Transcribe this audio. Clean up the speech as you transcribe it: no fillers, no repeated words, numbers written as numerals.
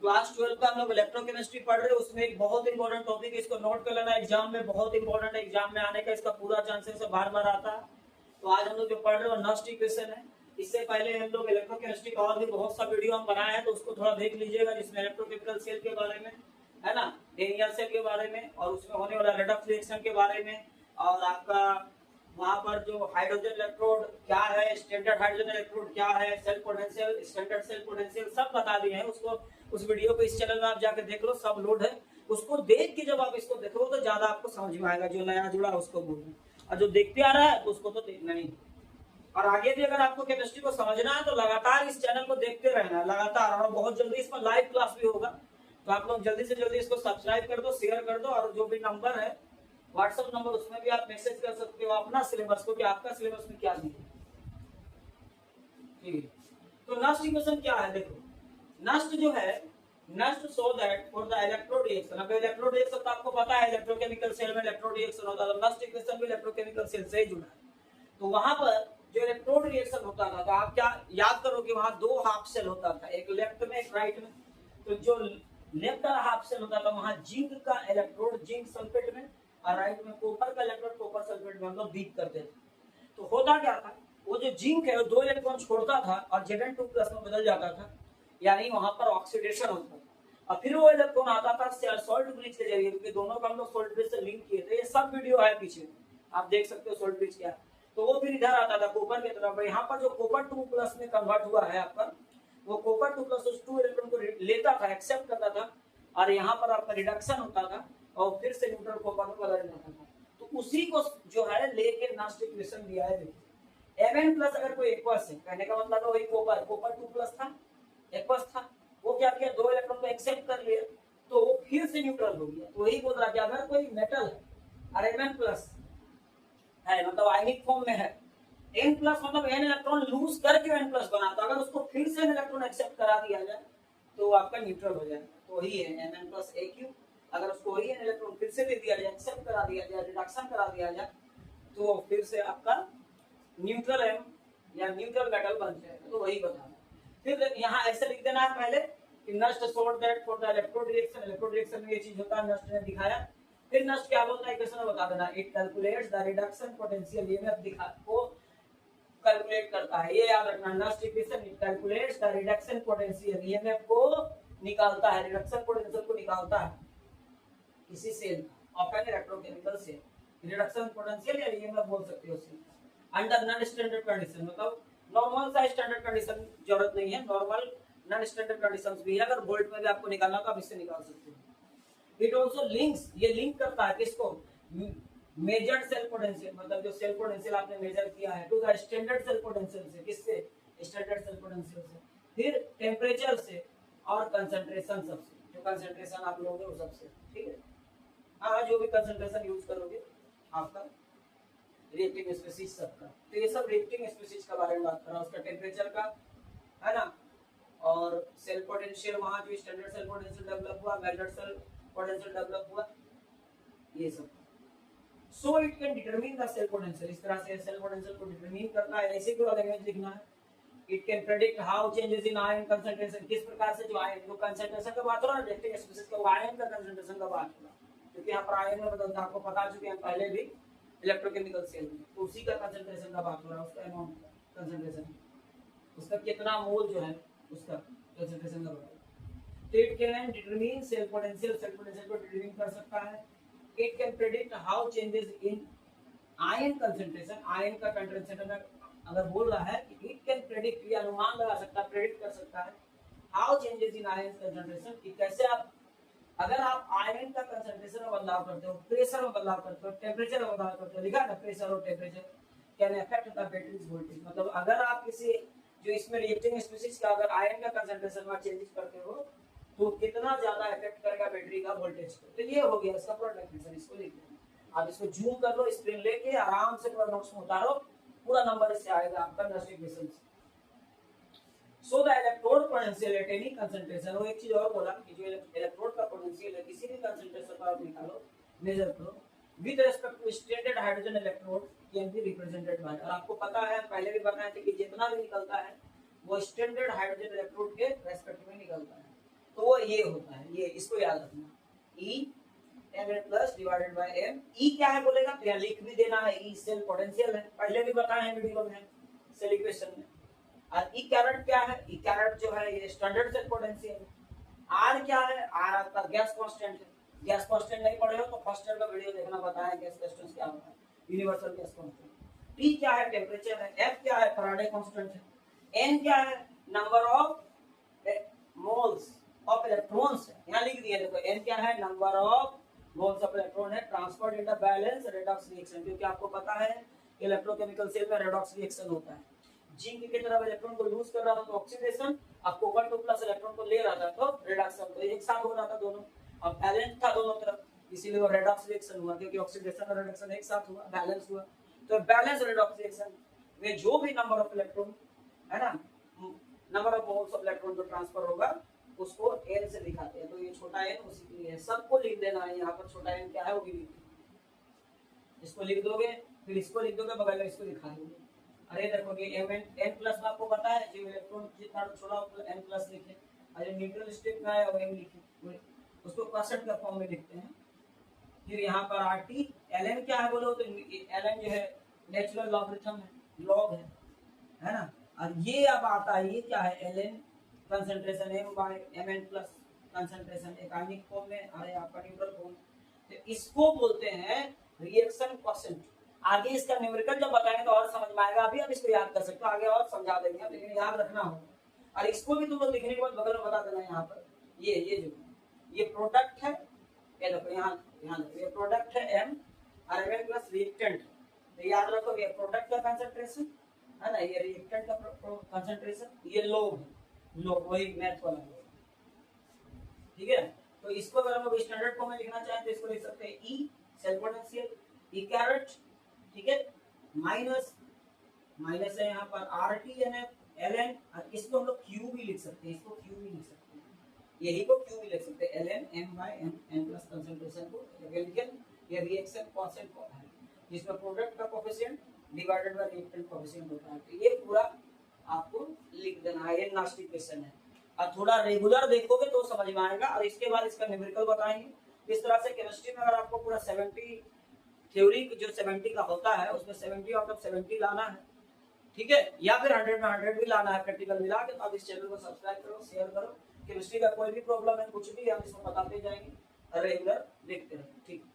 Class 12 का हम लोग इलेक्ट्रोकेमिस्ट्री पढ़ रहे हैं, उसमें एक बहुत इंपॉर्टेंट टॉपिक है, इसको नोट कर लेना, एग्जाम में बहुत इंपॉर्टेंट, एग्जाम में आने का इसका पूरा चांसेस है, बार बार आता है। तो आज हम लोग जो पढ़ रहे हैं नस्ट इक्वेशन है। इससे पहले हम लोग इलेक्ट्रोकेमिस्ट्री का और भी बहुत सा वीडियो हम बनाए हैं, तो उसको थोड़ा देख लीजिएगा, जिसमें इलेक्ट्रोकेमिकल सेल के बारे में है ना, डेनियल सेल के बारे में, और उसमें होने वाला रिडक्स रिएक्शन के बारे में, और आपका वहां पर जो हाइड्रोजन इलेक्ट्रोड क्या है, स्टैंडर्ड हाइड्रोजन इलेक्ट्रोड क्या है, cell potential, standard cell potential सब बता दिए हैं। उसको उस वीडियो को इस चैनल में आप जाके देख लो, सब लोड है। उसको देख के जब आप इसको देखो तो ज्यादा आपको समझ में आएगा, जो नया जुड़ा उसको बोलना, और जो देखते आ रहा है तो उसको तो देखना ही। और आगे भी अगर आपको केमिस्ट्री को समझना है तो लगातार इस चैनल को देखते रहना है लगातार, और बहुत जल्दी इसमें लाइव क्लास भी होगा। तो आप लोग जल्दी से जल्दी इसको सब्सक्राइब कर दो, शेयर कर दो, और जो भी नंबर है व्हाट्सएप नंबर, उसमें भी आप मैसेज कर सकते हो अपना सिलेबस को, कि आपका सिलेबस में क्या दिया। ठीक है, तो नस्ट इक्वेशन क्या है देखो। नस्ट जो है, Nernst so that for the electrode reaction, अब इलेक्ट्रोड रिएक्शन तो आपको पता है, इलेक्ट्रोकेमिकल सेल में इलेक्ट्रोड रिएक्शन होता है, तो नस्ट इक्वेशन भी इलेक्ट्रोकेमिकल सेल से ही जुड़ा है। तो वहां पर जो इलेक्ट्रोड रिएक्शन होता था, तो आप क्या याद करो कि वहां दो हाफ सेल होता था, एक लेफ्ट में एक राइट में। तो जो लेफ्ट वाला हाफ सेल होता था वहां जिंक का इलेक्ट्रोड जिंक सल्फेट में, और राइट में कॉपर का इलेक्ट्रोड कॉपर सल्फेट में हम लोग बीट करते थे। तो होता क्या था, वो जो जिंक है वो 2 इलेक्ट्रॉन छोड़ता था और Zn2+ में बदल जाता था, यानी वहां पर ऑक्सीडेशन होता था, और फिर वो इलेक्ट्रॉन आता था सॉल्ट ब्रिज के जरिए, क्योंकि दोनों को हम लोग सॉल्ट ब्रिज से लिंक किए थे। ये सब वीडियो है पीछे, आप देख सकते हो सॉल्ट ब्रिज क्या है। तो वो फिर इधर आता था कॉपर की तरफ। यहाँ पर जो कॉपर 2+ में कन्वर्ट हुआ है आपका, वो कॉपर 2+ उस 2 इलेक्ट्रॉन को लेता था, एक्सेप्ट करता था, और यहाँ पर आपका रिडक्शन होता था, और फिर से न्यूट्रल कॉपर में बदल जाता था। तो उसी को जो है लेके नस्ट इक्वेशन दिया है। देखिए Mn+ अगर कोई एक्वस है, कहने का मतलब है वही कॉपर 2+ था, एक्वस था, वो क्या किया, 2 इलेक्ट्रॉन को एक्सेप्ट कर लिया, तो वो फिर से न्यूट्रल हो गया। तो वही बोल रहा है कि अगर कोई मेटल है और Mn+ है, मतलब आयनिक फॉर्म में है, N+ मतलब N इलेक्ट्रॉन लूज करके N+ बना, तो अगर उसको फिर से इलेक्ट्रॉन एक्सेप्ट करा दिया जाए तो आपका न्यूट्रल हो जाएगा। तो वही है Mn+ Aq, अगर उसको वही इलेक्ट्रॉन फिर से दे दिया जाए, एक्सेप्ट करा दिया जाए, रिडक्शन करा दिया जाए, तो फिर से आपका न्यूट्रल एम या न्यूट्रल मेटल बन जाएगा। तो वही बताना। फिर यहाँ ऐसे लिख देना है पहले कि Nernst so that for the electrode reaction, electrode reaction में ये चीज होता है, नस्ट ने दिखाया। फिर नस्ट क्या बोलता है इक्वेशन में बता देना, it calculates the reduction potential EMF दिखा को कैलकुलेट करता है, ये याद रखना। Nernst equation it calculates the reduction potential EMF को निकालता है, रिडक्शन पोटेंशियल को निकालता है किसी सेल का, of an electrochemical cell, reduction potential या ईएमएफ बोल सकते हो सेल का, अंडर नॉन स्टैंडर्ड कंडीशन, मतलब नॉर्मल सा स्टैंडर्ड कंडीशन जरूरत नहीं है, नॉर्मल नॉन स्टैंडर्ड कंडीशंस भी है। अगर वोल्ट में भी आपको निकालना तो आप इससे निकाल सकते हो। इट आल्सो लिंक्स, ये लिंक करता है किसको, मेजर्ड सेल पोटेंशियल, मतलब जो सेल पोटेंशियल आपने मेजर किया है, to the standard cell potential से, किससे, स्टैंडर्ड सेल पोटेंशियल से, फिर टेम्परेचर से, और कंसंट्रेशन सबसे, जो कंसंट्रेशन आप लोगे वो सबसे। ठीक है, हाँ जो भी कंसंट्रेशन यूज करोगे आपका रिएक्टिंग स्पीशीज सबका, तो ये सब रिएक्टिंग स्पीशीज के बारे में बात कर रहा हूँ, उसका टेम्परेचर का है ना, और सेल पोटेंशियल, वहां जो स्टैंडर्ड सेल पोटेंशियल डेवलप हुआ, मेजर्ड सेल पोटेंशियल डेवलप हुआ, ये सब। So it can determine the cell potential, इस तरह से सेल पोटेंशियल को डिटरमिन करता है। ऐसे पूरा लैंग्वेज लिखना है। It can predict how changes in ion concentration, किस प्रकार से जो आयन, जो कंसंट्रेशन का बात हो रहा है रिएक्टिंग स्पीशीज का, आयन का कंसंट्रेशन का बात हो रहा है, क्योंकि यहाँ पर आयन में बदलता आपको पता चुके हैं पहले भी इलेक्ट्रोकेमिकल सेल में, तो उसी का कंसंट्रेशन का बात हो रहा है, उसका अमाउंट कंसंट्रेशन, उसका कितना मोल जो है उसका कंसंट्रेशन का बात। तो it can determine cell potential, cell potential को डिटरमिन कर सकता है। It can predict how changes in ion concentration, ion का कंसंट्रेशन अगर बोल रहा है कि इट कैन प्रेडिक्ट, ये अनुमान लगा सकता है, प्रेडिक्ट कर सकता है how changes in ion concentration, कि कैसे आप, अगर आप आयन का कंसंट्रेशन में बदलाव करते हो, प्रेशर में बदलाव करते हो, टेम्परेचर में बदलाव करते हो, लिखा ना प्रेशर और temperature can affect the batteries voltage, मतलब अगर आप किसी जो इसमें रिएक्टिंग स्पीशीज का अगर आयन का कंसंट्रेशन में चेंजेस करते हो तो कितना ज्यादा इफेक्ट करेगा बैटरी का वोल्टेज को। तो ये हो गया इसका पूरा डेफिनेशन, इसको लिख लेना। आप इसको जूम कर लो, स्क्रीन लेके आराम से पूरा नोट्स में उतारो, पूरा नंबर इससे आएगा आपका नस्ट इक्वेशन से। So the electrode potential at any concentration, वो एक चीज और बोला कि जो इलेक्ट्रोड का पोटेंशियल है किसी भी कंसंट्रेशन पर आप निकालो, मेजर करो, with respect to standard hydrogen electrode can be represented by, और आपको पता है पहले भी बताया था कि जितना भी निकलता है वो स्टैंडर्ड हाइड्रोजन इलेक्ट्रोड के रेस्पेक्ट में निकलता है। तो वो ये होता है, ये इसको याद रखना, ई mn plus divided by m। ई क्या है बोलेगा तो यहाँ लिख भी देना है, ई सेल पोटेंशियल है, पहले भी बताए हैं वीडियो में सेल इक्वेशन में। और ई कैरेट क्या है, ई कैरेट जो है ये स्टैंडर्ड सेल पोटेंशियल है। आर क्या है, आर आपका गैस कांस्टेंट है, गैस कांस्टेंट नहीं पढ़े हो तो फर्स्ट ईयर का वीडियो देखना, बताया गैस कांस्टेंट क्या होता है, यूनिवर्सल गैस कांस्टेंट। टी क्या है, टेम्परेचर है। एफ क्या है, फैराडे कांस्टेंट है। एन क्या है, number of moles of electrons है, यहाँ लिख दिया देखो, एन क्या है, number of moles of electron है, transferred in the balance redox reaction, क्योंकि आपको पता है इलेक्ट्रोकेमिकल सेल में रेडॉक्स रिएक्शन होता है। जिंक की तरफ इलेक्ट्रॉन को लूज कर रहा था तो ऑक्सीडेशन, अब कोबाल्ट 2 प्लस इलेक्ट्रॉन को ले रहा था तो रिडक्शन, तो एक साथ हो रहा था दोनों, अब बैलेंस था दोनों तरफ, इसीलिए वो रेडॉक्स रिएक्शन हुआ, क्योंकि ऑक्सीडेशन और रिडक्शन एक साथ हुआ, बैलेंस हुआ। तो बैलेंस रेडॉक्स रिएक्शन में जो भी नंबर ऑफ इलेक्ट्रॉन है ना, number of moles of electron जो ट्रांसफर होगा उसको n से दिखाते हैं, तो ये छोटा n उसी के लिए है, सबको लिख देना है, यहाँ पर छोटा n क्या है वो भी लिख देना, इसको लिख दोगे, फिर इसको लिख दोगे, बगल में इसको दिखा दोगे। अरे देखो ये n प्लस में आपको पता है जो इलेक्ट्रॉन जितना छोड़ा होगा n प्लस लिखे, और जो न्यूट्रल स्टेट में है वो m लिखे, उसको परसेंट का फॉर्म में लिखते हैं। फिर यहाँ पर RT ln क्या है बोलो तो ln जो है नेचुरल लॉगरिथम है, लॉग है ना। और ये अब आता है, ये क्या है, ln concentration m/mn plus concentration एक आयनिक फॉर्म में, अरे आपका न्यूट्रल फॉर्म, तो इसको बोलते हैं रिएक्शन कोएफिशिएंट। आगे इसका न्यूमेरिकल जब बताएंगे तो और समझ में आएगा, अभी आप इसको याद कर सकते हो, आगे और समझा देंगे, लेकिन याद रखना होगा। और इसको भी तुम लोग लिखने के बाद बगल में बता देना, यहाँ पर ये जो ये प्रोडक्ट है, ये देखो यहाँ देखो, ये प्रोडक्ट है m और mn प्लस रिएक्टेंट, तो याद रखो ये प्रोडक्ट का कंसंट्रेशन है ना, ये रिएक्टेंट का कंसंट्रेशन, ये लोग है, लोग वही मैथ वाला लोग, ठीक है। तो इसको अगर हम स्टैंडर्ड फॉर्म में लिखना चाहें तो इसको लिख सकते हैं ई सेल पोटेंशियल, ई कैरेट, ठीक है, माइनस है यहाँ पर RTNF ln, और इसको हम लोग Q भी लिख सकते हैं, इसको Q भी लिख सकते हैं, यही को Q भी लिख सकते हैं, ln m/n प्लस कंसंट्रेशन को ये रिएक्शन कोएफिशिएंट को है, जिसमें प्रोडक्ट का coefficient divided by reactant coefficient होता है, तो ये पूरा आपको लिख देना है, ये नास्टिक क्वेश्चन है। और थोड़ा रेगुलर देखोगे तो समझ में आएगा, और इसके बाद इसका न्यूमेरिकल बताएंगे। इस तरह से केमिस्ट्री में अगर आपको पूरा 70 थ्योरी जो 70 का होता है उसमें 70 आउट ऑफ 70 लाना है, ठीक है, या फिर 100 में 100 भी लाना है प्रैक्टिकल मिला के, तो आप इस चैनल को सब्सक्राइब करो, शेयर करो, केमिस्ट्री का कोई भी प्रॉब्लम है कुछ भी हम इसको बताते जाएंगे, रेगुलर देखते रहो, ठीक है।